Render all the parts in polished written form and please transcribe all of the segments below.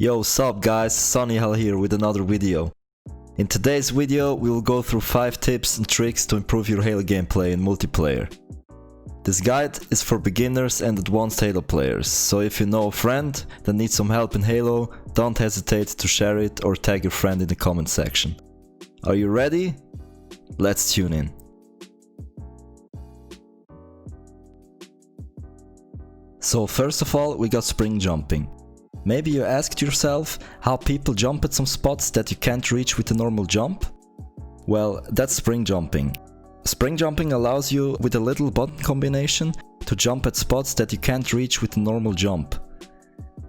Yo, sup guys, Sunnyhell here with another video. In today's video we will go through 5 tips and tricks to improve your Halo gameplay in multiplayer. This guide is for beginners and advanced Halo players, so if you know a friend that needs some help in Halo, don't hesitate to share it or tag your friend in the comment section. Are you ready? Let's tune in. So first of all, we got spring jumping. Maybe you asked yourself how people jump at some spots that you can't reach with a normal jump? Well, that's spring jumping. Spring jumping allows you, with a little button combination, to jump at spots that you can't reach with a normal jump.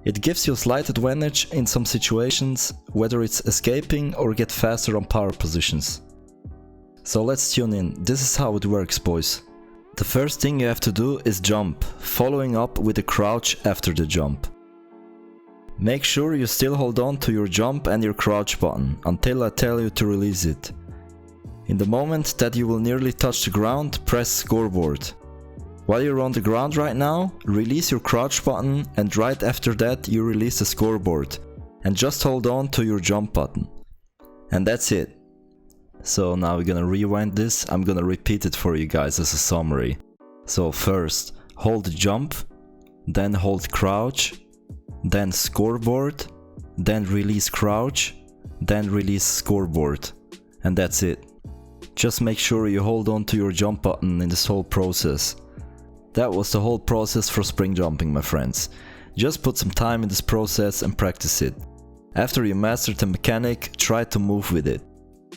It gives you a slight advantage in some situations, whether it's escaping or get faster on power positions. So let's tune in. This is how it works, boys. The first thing you have to do is jump, following up with a crouch after the jump. Make sure you still hold on to your jump and your crouch button until I tell you to release it. In the moment that you will nearly touch the ground, press scoreboard. While you're on the ground right now, release your crouch button, and right after that you release the scoreboard and just hold on to your jump button. And that's it. So now we're gonna rewind this. I'm gonna repeat it for you guys as a summary. So first, hold jump, then hold crouch, then scoreboard, then release crouch, then release scoreboard. And that's it. Just make sure you hold on to your jump button in this whole process. That was the whole process for spring jumping, my friends. Just put some time in this process and practice it. After you master the mechanic, try to move with it.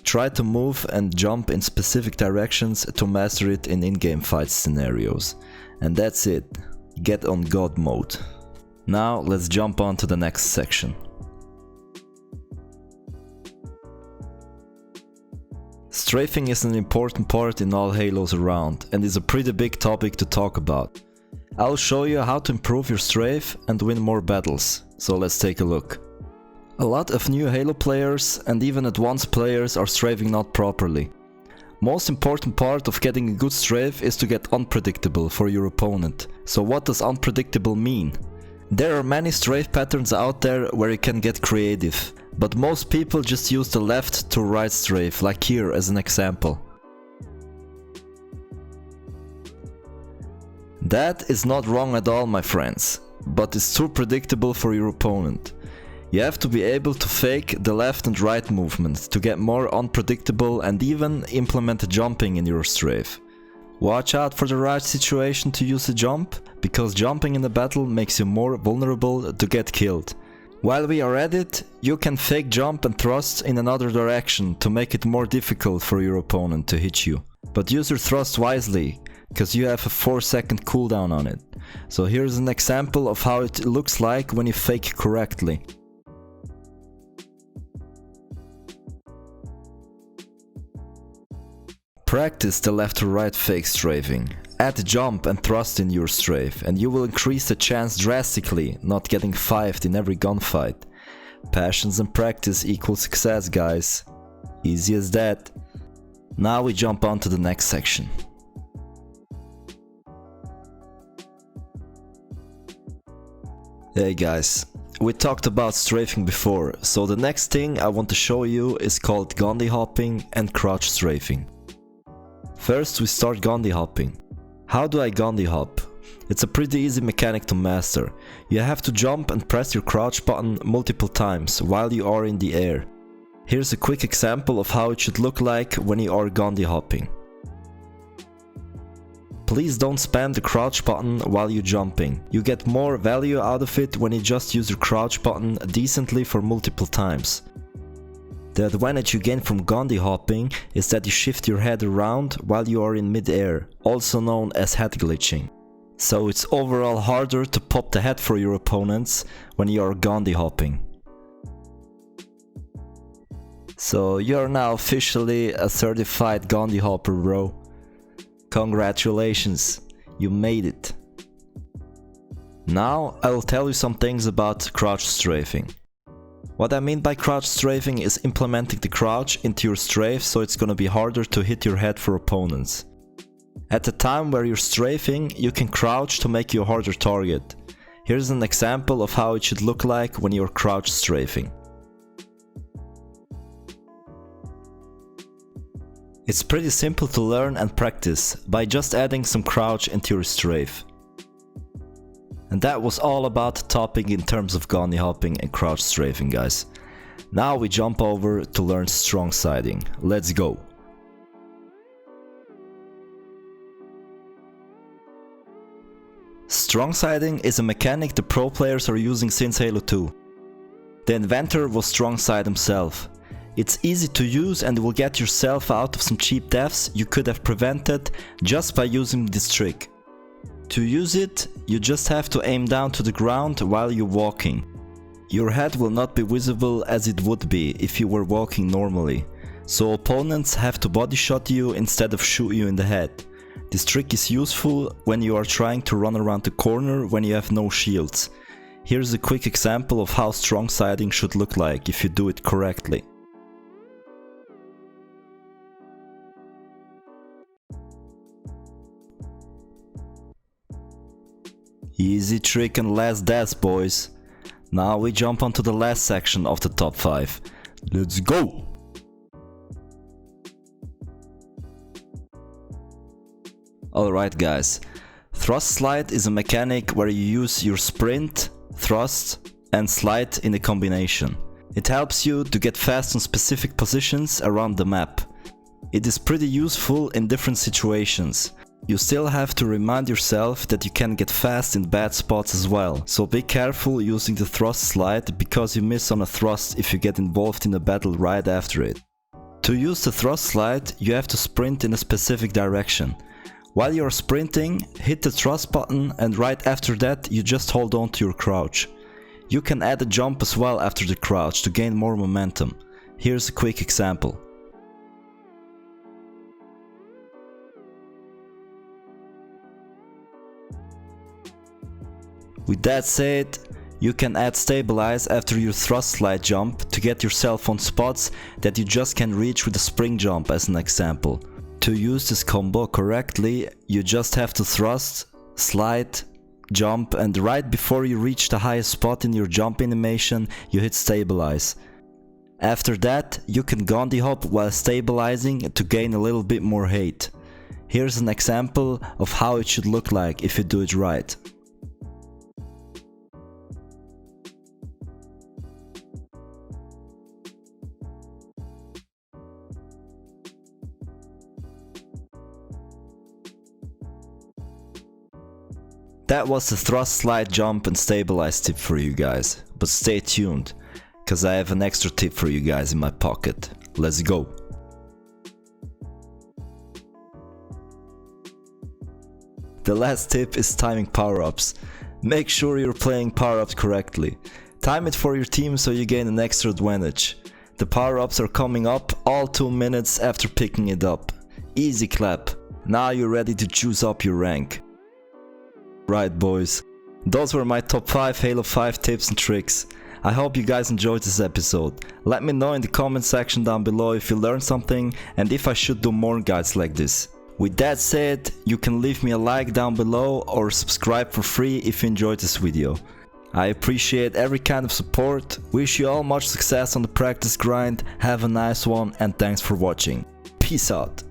Try to move and jump in specific directions to master it in in-game fight scenarios. And that's it. Get on God mode. Now let's jump on to the next section. Strafing is an important part in all Halos around and is a pretty big topic to talk about. I'll show you how to improve your strafe and win more battles, so let's take a look. A lot of new Halo players and even advanced players are strafing not properly. Most important part of getting a good strafe is to get unpredictable for your opponent. So what does unpredictable mean? There are many strafe patterns out there where you can get creative, but most people just use the left to right strafe, like here as an example. That is not wrong at all, my friends, but it's too predictable for your opponent. You have to be able to fake the left and right movement to get more unpredictable and even implement jumping in your strafe. Watch out for the right situation to use a jump, because jumping in a battle makes you more vulnerable to get killed. While we are at it, you can fake jump and thrust in another direction to make it more difficult for your opponent to hit you. But use your thrust wisely, because you have a 4-second cooldown on it. So here's an example of how it looks like when you fake correctly. Practice the left to right fake strafing. Add jump and thrust in your strafe and you will increase the chance drastically not getting fived in every gunfight. Passions and practice equal success, guys. Easy as that. Now we jump on to the next section. Hey guys, we talked about strafing before, so the next thing I want to show you is called Gandhi Hopping and crouch strafing. First we start Gandhi Hopping. How do I Gandhi hop? It's a pretty easy mechanic to master. You have to jump and press your crouch button multiple times while you are in the air. Here's a quick example of how it should look like when you are Gandhi hopping. Please don't spam the crouch button while you're jumping. You get more value out of it when you just use your crouch button decently for multiple times. The advantage you gain from Gandhi hopping is that you shift your head around while you are in mid-air, also known as head glitching. So it's overall harder to pop the head for your opponents when you are Gandhi hopping. So you are now officially a certified Gandhi hopper, bro. Congratulations, you made it. Now I will tell you some things about crouch strafing. What I mean by crouch strafing is implementing the crouch into your strafe so it's gonna be harder to hit your head for opponents. At the time where you're strafing, you can crouch to make you a harder target. Here's an example of how it should look like when you're crouch strafing. It's pretty simple to learn and practice by just adding some crouch into your strafe. And that was all about the topic in terms of Gandhi hopping and crouch strafing, guys. Now we jump over to learn strongsiding. Let's go! Strongsiding is a mechanic the pro players are using since Halo 2. The inventor was Strongside himself. It's easy to use and will get yourself out of some cheap deaths you could have prevented just by using this trick. To use it, you just have to aim down to the ground while you're walking. Your head will not be visible as it would be if you were walking normally, so opponents have to body shot you instead of shoot you in the head. This trick is useful when you are trying to run around the corner when you have no shields. Here's a quick example of how strongsiding should look like if you do it correctly. Easy trick and last death, boys. Now we jump onto the last section of the top 5. Let's go! Alright guys, thrust slide is a mechanic where you use your sprint, thrust and slide in a combination. It helps you to get fast on specific positions around the map. It is pretty useful in different situations. You still have to remind yourself that you can get fast in bad spots as well, so be careful using the thrust slide because you miss on a thrust if you get involved in a battle right after it. To use the thrust slide, you have to sprint in a specific direction. While you're sprinting, hit the thrust button and right after that you just hold on to your crouch. You can add a jump as well after the crouch to gain more momentum. Here's a quick example. With that said, you can add stabilize after your thrust slide jump to get yourself on spots that you just can reach with a spring jump as an example. To use this combo correctly, you just have to thrust, slide, jump, and right before you reach the highest spot in your jump animation, you hit stabilize. After that, you can Gandhi hop while stabilizing to gain a little bit more height. Here's an example of how it should look like if you do it right. That was the thrust, slide, jump and stabilize tip for you guys, but stay tuned, cause I have an extra tip for you guys in my pocket. Let's go! The last tip is timing power-ups. Make sure you're playing power-ups correctly. Time it for your team so you gain an extra advantage. The power-ups are coming up all 2 minutes after picking it up. Easy clap. Now you're ready to choose up your rank. Right boys, those were my top 5 Halo 5 tips and tricks. I hope you guys enjoyed this episode. Let me know in the comment section down below if you learned something and if I should do more guides like this. With that said, you can leave me a like down below or subscribe for free if you enjoyed this video. I appreciate every kind of support, wish you all much success on the practice grind, have a nice one and thanks for watching. Peace out.